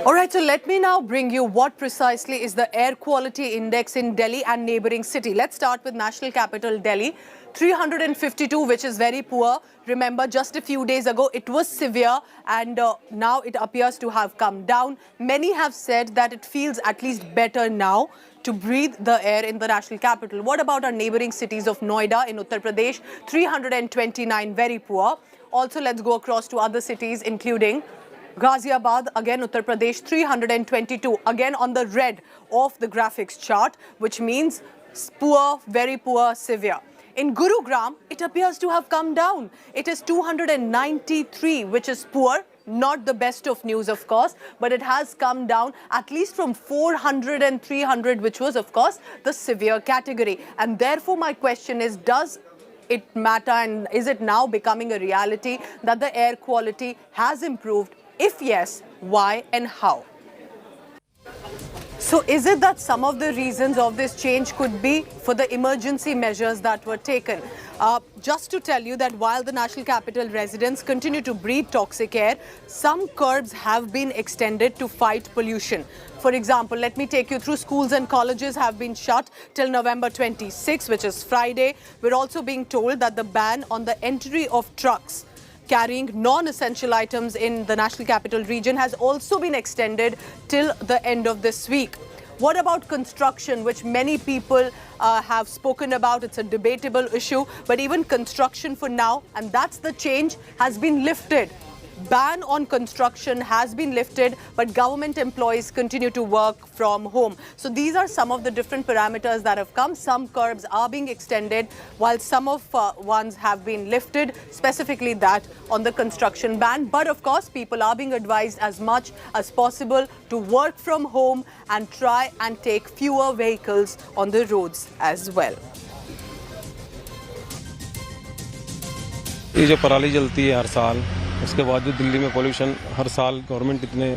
All right, so let me now bring you what precisely is the air quality index in Delhi and neighboring city. Let's start with national capital Delhi. 352, which is very poor. Remember, just a few days ago, it was severe and now it appears to have come down. Many have said that it feels at least better now to breathe the air in the national capital. What about our neighboring cities of Noida in Uttar Pradesh? 329, very poor. Also, let's go across to other cities, including Ghaziabad, again Uttar Pradesh, 322, again on the red of the graphics chart, which means poor, very poor, severe. In Gurugram, it appears to have come down. It is 293, which is poor. Not the best of news, of course, but it has come down at least from 400 and 300, which was, of course, the severe category. And therefore, my question is, does it matter and is it now becoming a reality that the air quality has improved? If yes, why and how? So is it that some of the reasons of this change could be for the emergency measures that were taken? Just to tell you that while the national capital residents continue to breathe toxic air, some curbs have been extended to fight pollution. For example, let me take you through. Schools and colleges have been shut till November 26, which is Friday. We're also being told that the ban on the entry of trucks carrying non-essential items in the national capital region has also been extended till the end of this week. What about construction, which many people have spoken about? It's a debatable issue, but even construction for now, and that's the change, has been lifted. Ban on construction has been lifted, but government employees continue to work from home. So these are some of the different parameters that have come. Some curbs are being extended, while some of ones have been lifted, specifically that on the construction ban. But of course, people are being advised as much as possible to work from home and try and take fewer vehicles on the roads as well. ये जो पराली जलती है हर साल, उसके बाद जो दिल्ली में पोल्यूशन हर साल गवर्नमेंट इतने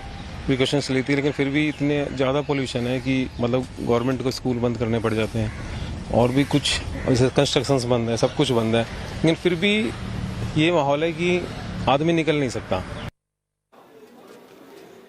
प्रिकॉशंस लेती है, लेकिन फिर भी इतने ज़्यादा पोल्यूशन है कि मतलब गवर्नमेंट को स्कूल बंद करने पड़ जाते हैं और भी कुछ जैसे कंस्ट्रक्शंस बंद है, सब कुछ बंद है, लेकिन फिर भी ये माहौल है कि आदमी निकल नहीं सकता.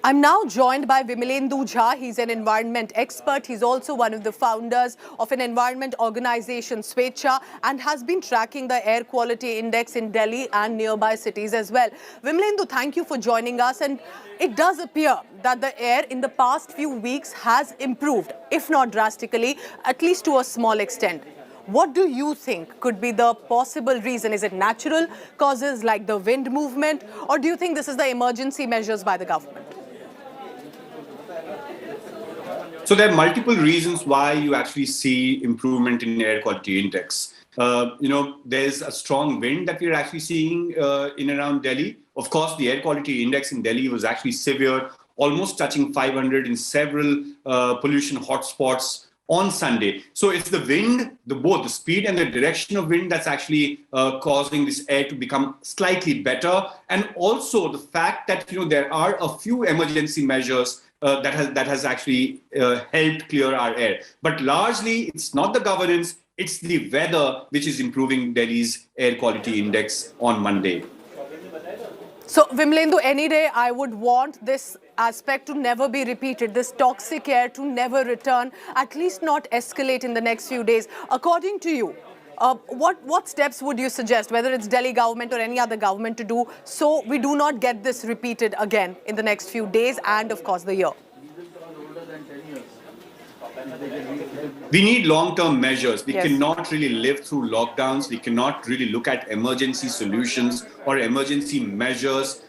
I'm now joined by Vimalendu Jha. He's an environment expert. He's also one of the founders of an environment organization, Swechha, and has been tracking the air quality index in Delhi and nearby cities as well. Vimalendu, thank you for joining us. And it does appear that the air in the past few weeks has improved, if not drastically, at least to a small extent. What do you think could be the possible reason? Is it natural causes like the wind movement, or do you think this is the emergency measures by the government? So there are multiple reasons why you actually see improvement in air quality index. There's a strong wind that we're actually seeing in and around Delhi. Of course, the air quality index in Delhi was actually severe, almost touching 500 in several pollution hotspots on Sunday. So it's the wind, both the speed and the direction of wind that's actually causing this air to become slightly better. And also the fact that there are a few emergency measures that has actually helped clear our air. But largely, it's not the governance, it's the weather which is improving Delhi's air quality index on Monday. So, Vimalendu, any day I would want this aspect to never be repeated, this toxic air to never return, at least not escalate in the next few days. According to you, what steps would you suggest, whether it's Delhi government or any other government, to do so we do not get this repeated again in the next few days and, of course, the year? We need long-term measures. We cannot really live through lockdowns. We cannot really look at emergency solutions or emergency measures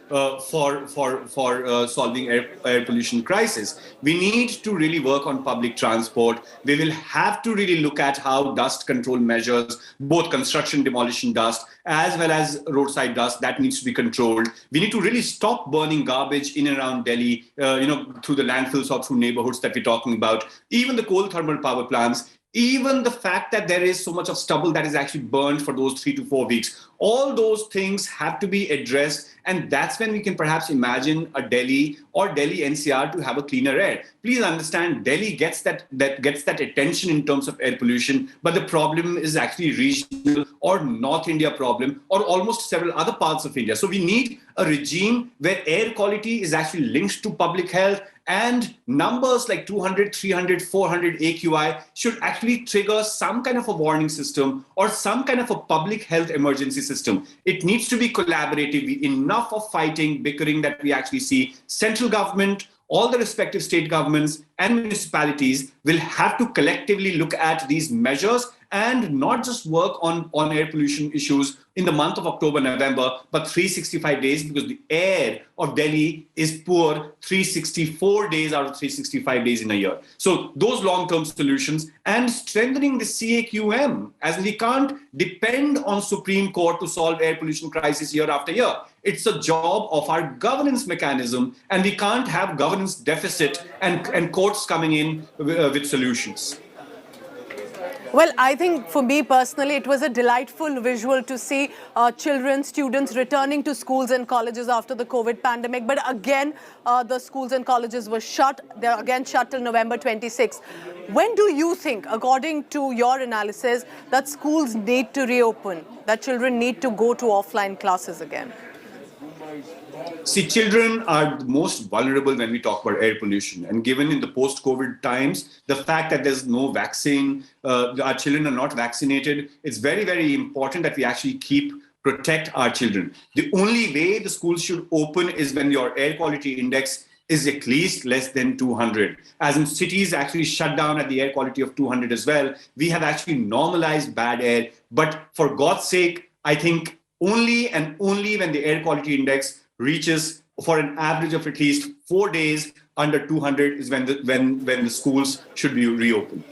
for solving air pollution crisis. We need to really work on public transport. We will have to really look at how dust control measures, both construction demolition dust as well as roadside dust, that needs to be controlled. We need to really stop burning garbage in and around Delhi, through the landfills or through neighborhoods that we're talking about. Even the coal thermal power plants, even the fact that there is so much of stubble that is actually burned for those 3 to 4 weeks. All those things have to be addressed And that's when we can perhaps imagine a Delhi or Delhi NCR to have a cleaner air. Please understand, Delhi gets that attention in terms of air pollution, but the problem is actually regional or North India problem or almost several other parts of India. So we need a regime where air quality is actually linked to public health, and numbers like 200, 300, 400 AQI should actually trigger some kind of a warning system or some kind of a public health emergency system. It needs to be collaborative. Enough of fighting, bickering that we actually see. Central government, all the respective state governments and municipalities will have to collectively look at these measures and not just work on air pollution issues in the month of October, November, but 365 days, because the air of Delhi is poor 364 days out of 365 days in a year. So those long-term solutions and strengthening the CAQM, as we can't depend on Supreme Court to solve air pollution crisis year after year. It's a job of our governance mechanism, and we can't have governance deficit and courts coming in with solutions. Well, I think for me personally, it was a delightful visual to see children, students returning to schools and colleges after the COVID pandemic. But again, the schools and colleges were shut. They're again shut till November 26. When do you think, according to your analysis, that schools need to reopen, that children need to go to offline classes again? See, children are the most vulnerable when we talk about air pollution. And given in the post-COVID times, the fact that there's no vaccine, our children are not vaccinated, it's very, very important that we actually protect our children. The only way the schools should open is when your air quality index is at least less than 200. As in, cities actually shut down at the air quality of 200 as well. We have actually normalized bad air. But for God's sake, I think only and only when the air quality index reaches for an average of at least 4 days under 200 is when the schools should be reopened.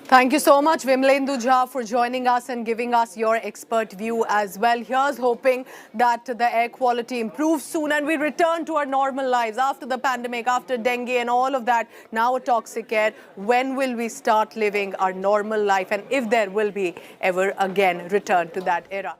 Thank you so much, Vimlendu Jha, for joining us and giving us your expert view as well. Here's hoping that the air quality improves soon and we return to our normal lives after the pandemic, after dengue and all of that. Now a toxic air. When will we start living our normal life, and if there will be ever again return to that era?